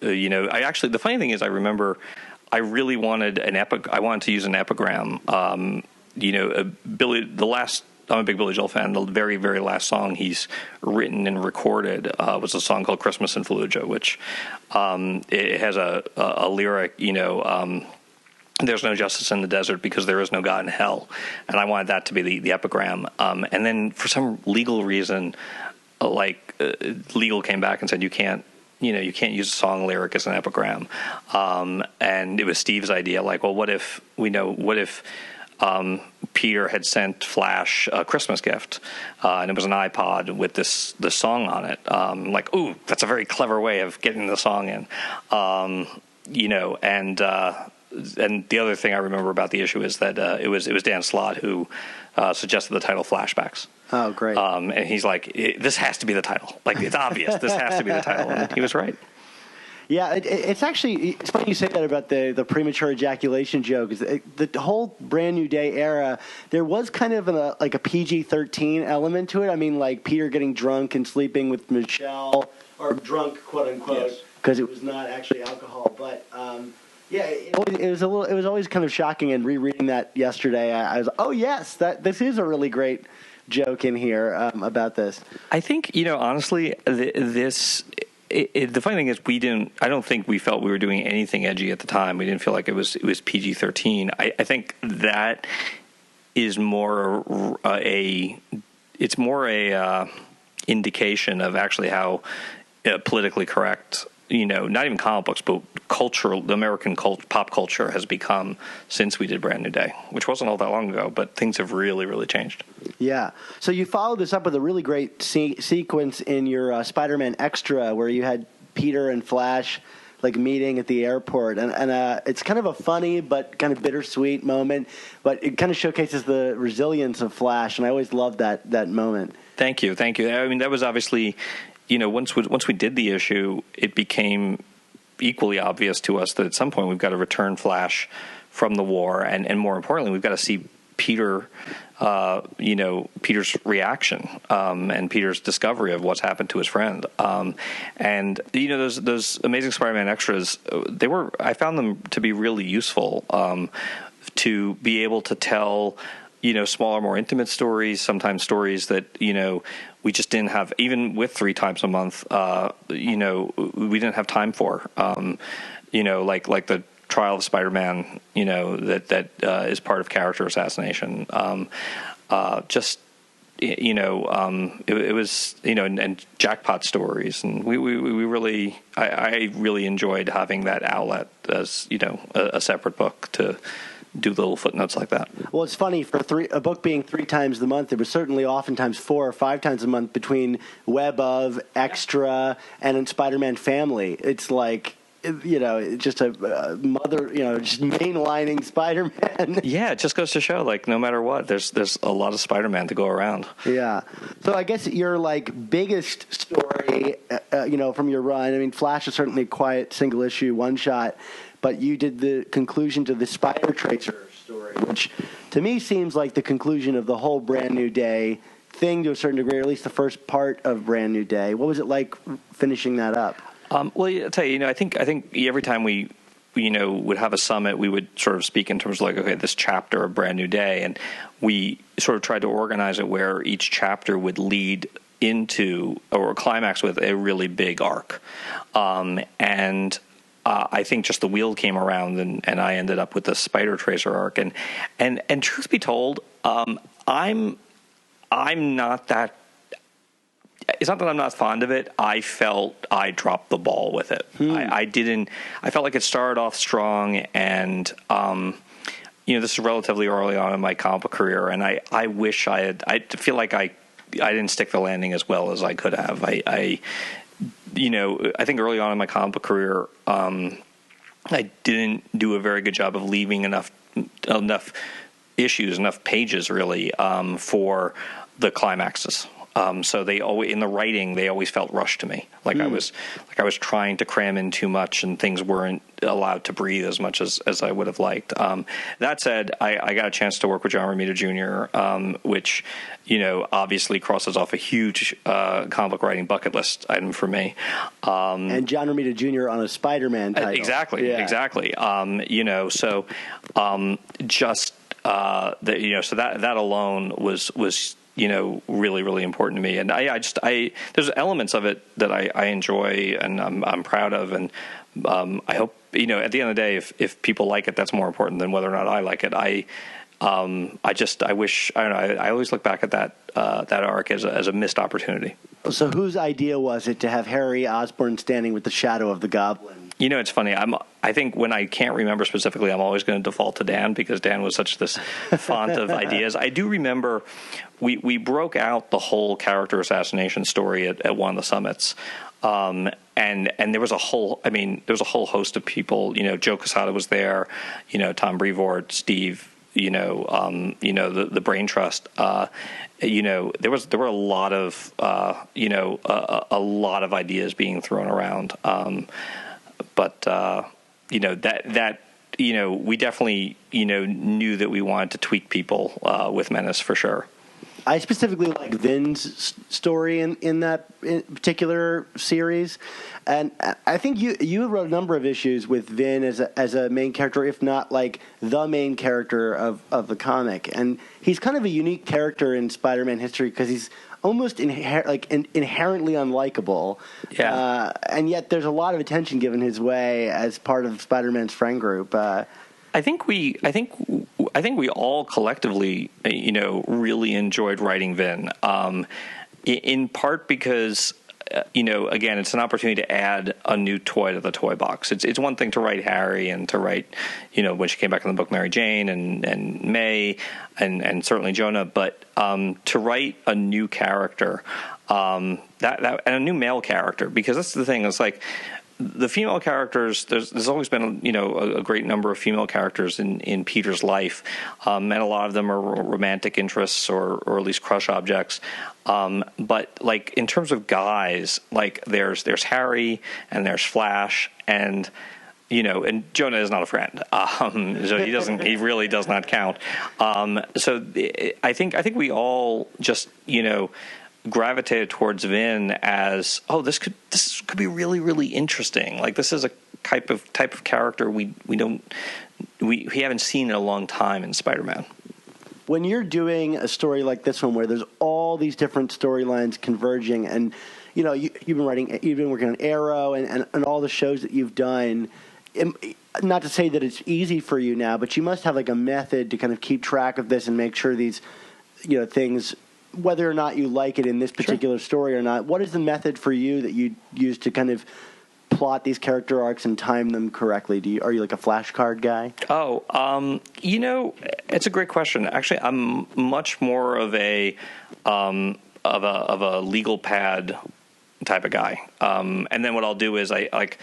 actually, the funny thing is, I remember I really wanted I wanted to use an epigram. I'm a big Billy Joel fan. The very, very last song he's written and recorded was a song called "Christmas in Fallujah," which it has a lyric, there's no justice in the desert because there is no God in hell. And I wanted that to be the epigram. And then for some legal reason, legal came back and said, you can't use a song lyric as an epigram. And it was Steve's idea, what if Peter had sent Flash a Christmas gift, and it was an iPod with this song on it. Ooh, that's a very clever way of getting the song in. And the other thing I remember about the issue is that it was Dan Slott who suggested the title Flashbacks. Oh, great. And he's like, this has to be the title. It's obvious. This has to be the title. And he was right. Yeah, it's funny you say that about the premature ejaculation joke. The whole Brand New Day era, there was kind of a PG-13 element to it. I mean, Peter getting drunk and sleeping with Michelle, or drunk, quote unquote, because it was not actually alcohol. But it was always kind of shocking. And rereading that yesterday, I was like, oh yes, this is a really great joke in here about this. I think honestly, the funny thing is, I don't think we felt we were doing anything edgy at the time. We didn't feel like it was PG-13. I think that is more a indication of actually how politically correct, not even comic books, but the American pop culture has become since we did Brand New Day, which wasn't all that long ago, but things have really, really changed. Yeah. So you followed this up with a really great sequence in your Spider-Man Extra where you had Peter and Flash meeting at the airport. And it's kind of a funny but kind of bittersweet moment, but it kind of showcases the resilience of Flash, and I always loved that moment. Thank you. I mean, that was obviously, once we did the issue, it became equally obvious to us that at some point we've got to return Flash from the war, and more importantly, we've got to see Peter, Peter's reaction and Peter's discovery of what's happened to his friend. And those Amazing Spider-Man extras, I found them to be really useful to be able to tell smaller, more intimate stories, sometimes stories that, we just didn't have, even with 3 times a month, we didn't have time for, like the trial of Spider-Man, that is part of character assassination. It was, and jackpot stories. And we really, I really enjoyed having that outlet as, a separate book to do little footnotes like that. Well, it's funny, for a book being 3 times a month, it was certainly oftentimes 4 or 5 times a month between Web of, Extra, and in Spider-Man Family. It's just a mother, just mainlining Spider-Man. Yeah, it just goes to show, no matter what, there's a lot of Spider-Man to go around. Yeah. So I guess your biggest story, from your run, I mean, Flash is certainly a quiet single issue, one shot, but you did the conclusion to the Spider Tracer story, which to me seems like the conclusion of the whole Brand New Day thing to a certain degree, or at least the first part of Brand New Day. What was it like finishing that up? Well, I'll tell you, I think every time we would have a summit, we would sort of speak in terms of okay, this chapter of Brand New Day, and we sort of tried to organize it where each chapter would lead into or climax with a really big arc. I think just the wheel came around, and I ended up with the Spider Tracer arc. And truth be told, I'm not that. It's not that I'm not fond of it. I felt I dropped the ball with it. I didn't. I felt like it started off strong, and this is relatively early on in my comic book career, and I wish I had. I feel like I didn't stick the landing as well as I could have. I think early on in my comic book career, I didn't do a very good job of leaving enough issues, enough pages, really, for the climaxes. So they always, in the writing, they always felt rushed to me. I was trying to cram in too much, and things weren't allowed to breathe as much as I would have liked. That said, I got a chance to work with John Romita Jr., which, obviously crosses off a huge comic book writing bucket list item for me. And John Romita Jr. on a Spider-Man title. Exactly. So that alone was really, really important to me. And there's elements of it that I enjoy and I'm proud of. And I hope, at the end of the day, if people like it, that's more important than whether or not I like it. I wish, I don't know, I always look back at that arc as a missed opportunity. So whose idea was it to have Harry Osborn standing with the shadow of the Goblin? It's funny. I think when I can't remember specifically, I'm always going to default to Dan because Dan was such this font of ideas. I do remember we broke out the whole character assassination story at one of the summits, and there was a whole host of people. Joe Quesada was there. Tom Brevoort, Steve. The Brain Trust. There were a lot of a lot of ideas being thrown around. But we definitely, knew that we wanted to tweak people with Menace for sure. I specifically like Vin's story in that particular series, and I think you wrote a number of issues with Vin as a main character, if not like the main character of the comic. And he's kind of a unique character in Spider-Man history because he's almost inherently unlikable. Yeah. And yet there's a lot of attention given his way as part of Spider-Man's friend group. I think we all collectively, really enjoyed writing Vin, in part because, again, it's an opportunity to add a new toy to the toy box. It's one thing to write Harry and to write, when she came back in the book, Mary Jane and May and certainly Jonah, but to write a new character, and a new male character, because that's the thing. It's like, the female characters, there's always been, a great number of female characters in Peter's life, and a lot of them are romantic interests or at least crush objects. But like in terms of guys, like there's Harry and there's Flash and and Jonah is not a friend, so he really does not count. So I think we all just gravitated towards Vin as, this could be really, really interesting. Like this is a type of character we haven't seen in a long time in Spider-Man. When you're doing a story like this one where there's all these different storylines converging, and you've been working on Arrow and all the shows that you've done. Not to say that it's easy for you now, but you must have like a method to kind of keep track of this and make sure these things, whether or not you like it in this particular story or not. What is the method for you that you use to kind of plot these character arcs and time them correctly? Are you like a flashcard guy? It's a great question. Actually, I'm much more of a legal pad type of guy. And then what I'll do is I like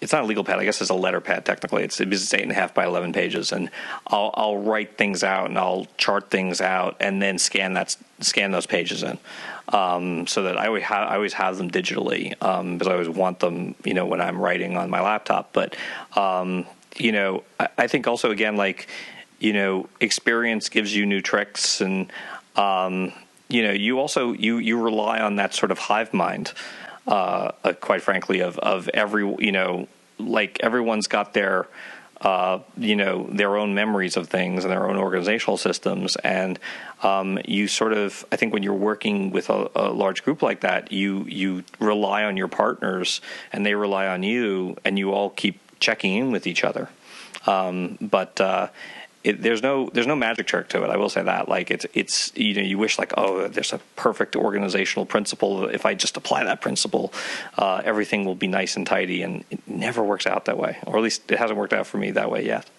it's not a legal pad. I guess it's a letter pad technically. It's 8.5 by 11 pages, and I'll write things out and I'll chart things out and then scan those pages in, so that I always have them digitally, because I always want them, when I'm writing on my laptop. But I think also again, experience gives you new tricks, and you also you rely on that sort of hive mind. Quite frankly, of every, everyone's got their, their own memories of things and their own organizational systems. And you sort of, I think when you're working with a large group like that, you rely on your partners and they rely on you, and you all keep checking in with each other. There's no magic trick to it. I will say that. It's you wish there's a perfect organizational principle. If I just apply that principle, everything will be nice and tidy, and it never works out that way, or at least it hasn't worked out for me that way yet.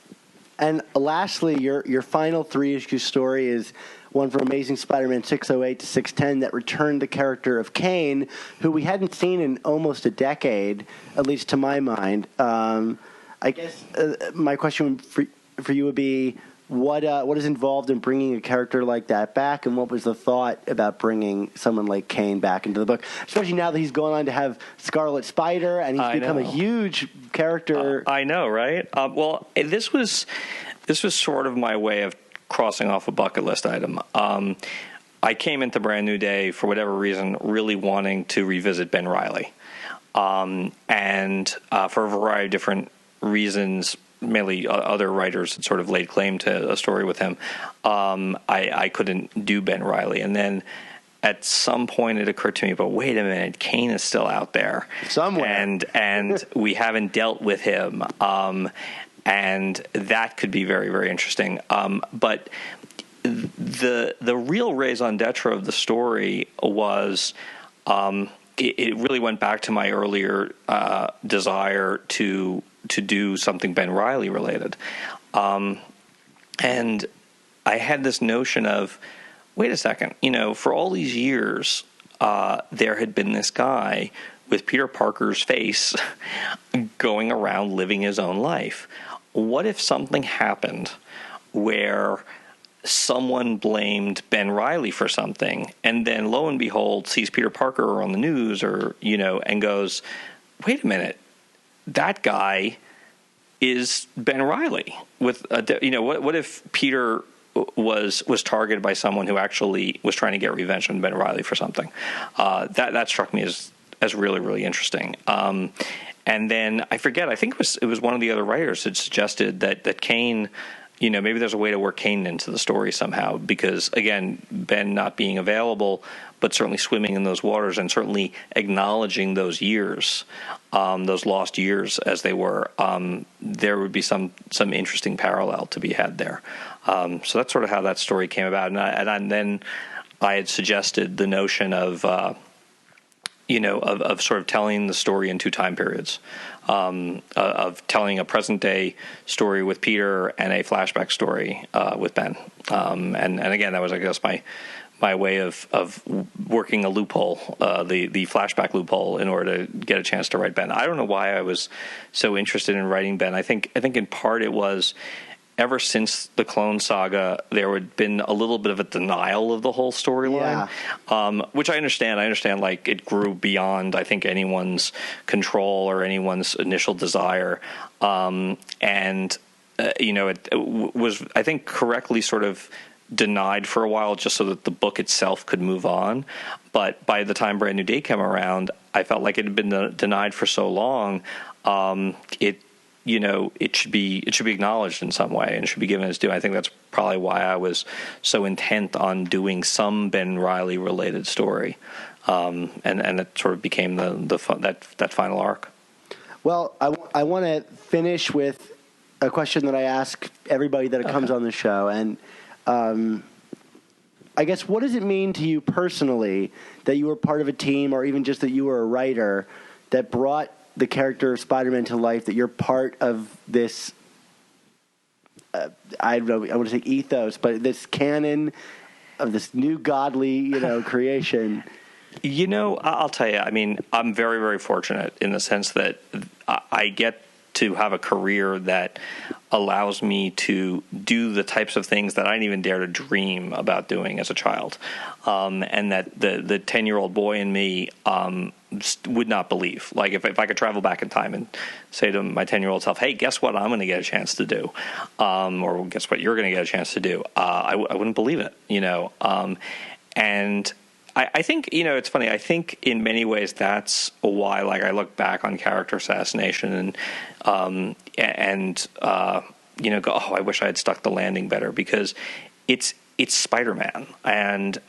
And lastly, your final 3-issue story is one from Amazing Spider-Man 608 to 610 that returned the character of Kane, who we hadn't seen in almost a decade, at least to my mind. I guess my question for you would be, what is involved in bringing a character like that back, and what was the thought about bringing someone like Kane back into the book, especially now that he's going on to have Scarlet Spider and he's become a huge character. I know, right? Well, this was sort of my way of crossing off a bucket list item. I came into Brand New Day for whatever reason really wanting to revisit Ben Reilly, and for a variety of different reasons. Mainly other writers had sort of laid claim to a story with him. I couldn't do Ben Reilly. And then at some point it occurred to me, but wait a minute, Kane is still out there. Somewhere. And we haven't dealt with him. And that could be very, very interesting. But the real raison d'etre of the story was it really went back to my earlier desire to do something Ben Reilly related. And I had this notion of, wait a second, for all these years, there had been this guy with Peter Parker's face going around living his own life. What if something happened where someone blamed Ben Reilly for something, and then lo and behold sees Peter Parker on the news and goes, wait a minute, that guy is Ben Reilly. What if Peter was targeted by someone who actually was trying to get revenge on Ben Reilly for something? That struck me as really, really interesting. And then I forget, I think it was one of the other writers that suggested that Kane, maybe there's a way to work Kane into the story somehow, because again, Ben not being available, but certainly swimming in those waters and certainly acknowledging those years, those lost years as they were, there would be some interesting parallel to be had there. So that's sort of how that story came about. And then I had suggested the notion of sort of telling the story in two time periods, of telling a present day story with Peter and a flashback story with Ben. And again, that was, I guess, my way of working a loophole, the flashback loophole, in order to get a chance to write Ben. I don't know why I was so interested in writing Ben. I think in part it was, ever since the Clone Saga, there had been a little bit of a denial of the whole storyline, which I understand. I understand, like, it grew beyond, I think, anyone's control or anyone's initial desire. It was, I think, correctly sort of denied for a while just so that the book itself could move on. But by the time Brand New Day came around, I felt like it had been denied for so long. It should be acknowledged in some way and should be given its due. I think that's probably why I was so intent on doing some Ben Reilly related story, and it sort of became that final arc. Well, I want to finish with a question that I ask everybody that comes on the show, and I guess, what does it mean to you personally that you were part of a team, or even just that you were a writer that brought the character of Spider-Man to life, that you're part of this, I don't know, I want to say ethos, but this canon of this new godly, creation? I'll tell you, I mean, I'm very, very fortunate in the sense that I get to have a career that allows me to do the types of things that I didn't even dare to dream about doing as a child. And that the 10-year-old boy in me would not believe. Like, if I could travel back in time and say to my 10-year-old self, hey, guess what I'm going to get a chance to do? Or guess what you're going to get a chance to do? I wouldn't believe it, And I think, it's funny, I think in many ways that's why, like, I look back on Character Assassination and go, oh, I wish I had stuck the landing better, because it's Spider-Man. And,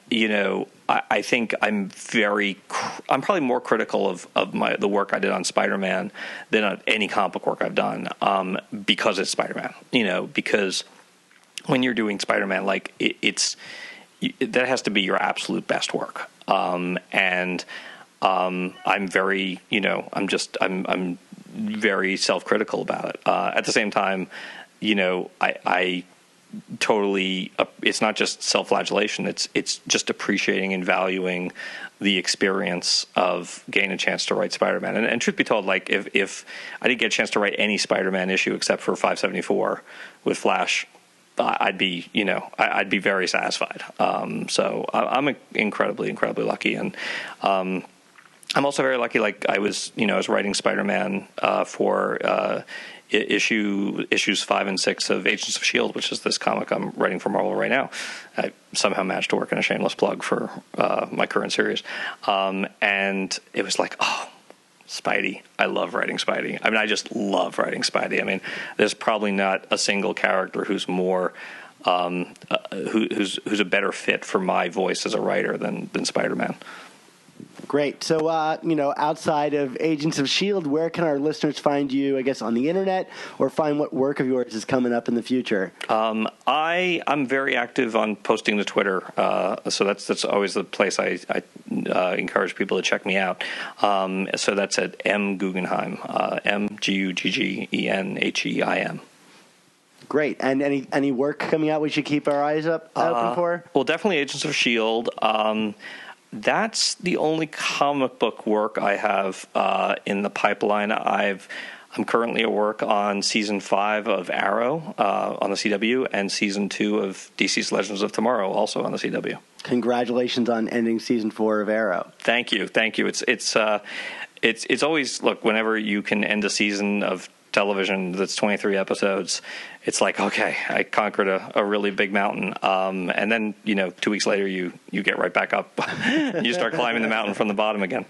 I think I'm probably more critical of the work I did on Spider-Man than on any comic book work I've done, because it's Spider-Man, because when you're doing Spider-Man, like, that has to be your absolute best work. I'm very, I'm very self-critical about it. At the same time, I totally, it's not just self-flagellation. It's just appreciating and valuing the experience of getting a chance to write Spider-Man. And truth be told, like, if I didn't get a chance to write any Spider-Man issue except for 574 with Flash, I'd be very satisfied. So I'm incredibly, incredibly lucky, and I'm also very lucky. Like I was writing Spider-Man for issues 5 and 6 of Agents of S.H.I.E.L.D., which is this comic I'm writing for Marvel right now. I somehow managed to work in a shameless plug for my current series, and it was like, oh, Spidey. I love writing Spidey. I mean, I just love writing Spidey. I mean, there's probably not a single character who's more who's a better fit for my voice as a writer than Spider-Man. Great. So, outside of Agents of S.H.I.E.L.D., where can our listeners find you, I guess, on the internet, or find what work of yours is coming up in the future? I'm very active on posting to Twitter, so that's always the place I encourage people to check me out. So that's at M Guggenheim, MGUGGENHEIM. Great. And any work coming out we should keep our eyes open for? Well, definitely Agents of S.H.I.E.L.D. That's the only comic book work I have in the pipeline. I'm currently at work on season 5 of Arrow on the CW, and season 2 of DC's Legends of Tomorrow, also on the CW. Congratulations on ending season 4 of Arrow. Thank you. It's always, look, whenever you can end a season of television that's 23 episodes, it's like, okay, I conquered a really big mountain, and then 2 weeks later you get right back up. You start climbing the mountain from the bottom again.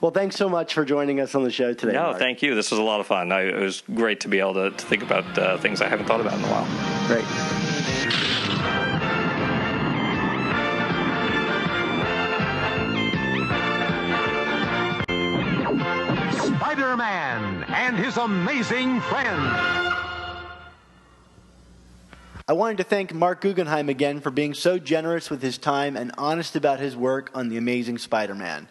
Well, thanks so much for joining us on the show today. No, Mark. Thank you. This was a lot of fun. It was great to be able to think about things I haven't thought about in a while. Great. Spider-Man and his amazing friends. I wanted to thank Marc Guggenheim again for being so generous with his time and honest about his work on The Amazing Spider-Man.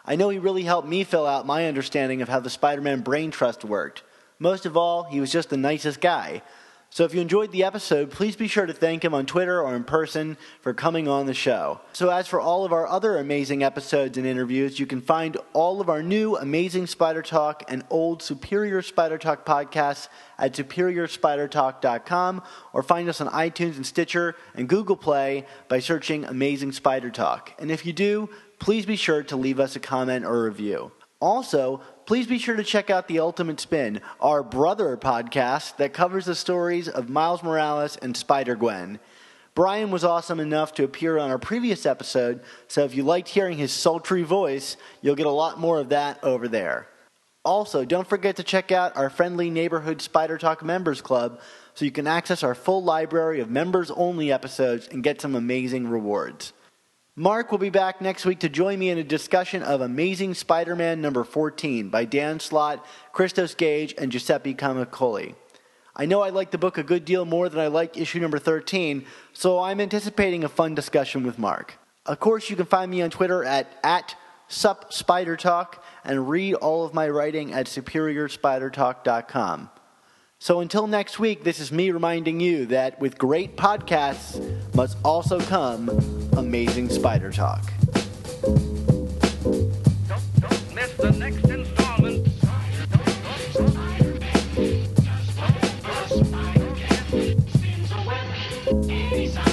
I know he really helped me fill out my understanding of how the Spider-Man brain trust worked. Most of all, he was just the nicest guy. So if you enjoyed the episode, please be sure to thank him on Twitter or in person for coming on the show. So as for all of our other amazing episodes and interviews, you can find all of our new Amazing Spider Talk and old Superior Spider Talk podcasts at superiorspidertalk.com, or find us on iTunes and Stitcher and Google Play by searching Amazing Spider Talk. And if you do, please be sure to leave us a comment or review. Also, please be sure to check out The Ultimate Spin, our brother podcast that covers the stories of Miles Morales and Spider-Gwen. Brian was awesome enough to appear on our previous episode, so if you liked hearing his sultry voice, you'll get a lot more of that over there. Also, don't forget to check out our friendly neighborhood Spider Talk Members Club so you can access our full library of members-only episodes and get some amazing rewards. Mark will be back next week to join me in a discussion of Amazing Spider-Man number 14 by Dan Slott, Christos Gage, and Giuseppe Camicoli. I know I like the book a good deal more than I like issue number 13, so I'm anticipating a fun discussion with Mark. Of course, you can find me on Twitter at SupSpiderTalk and read all of my writing at SuperiorSpiderTalk.com. So until next week, this is me reminding you that with great podcasts must also come amazing Spider Talk. Don't miss the next installment. Spider-Man.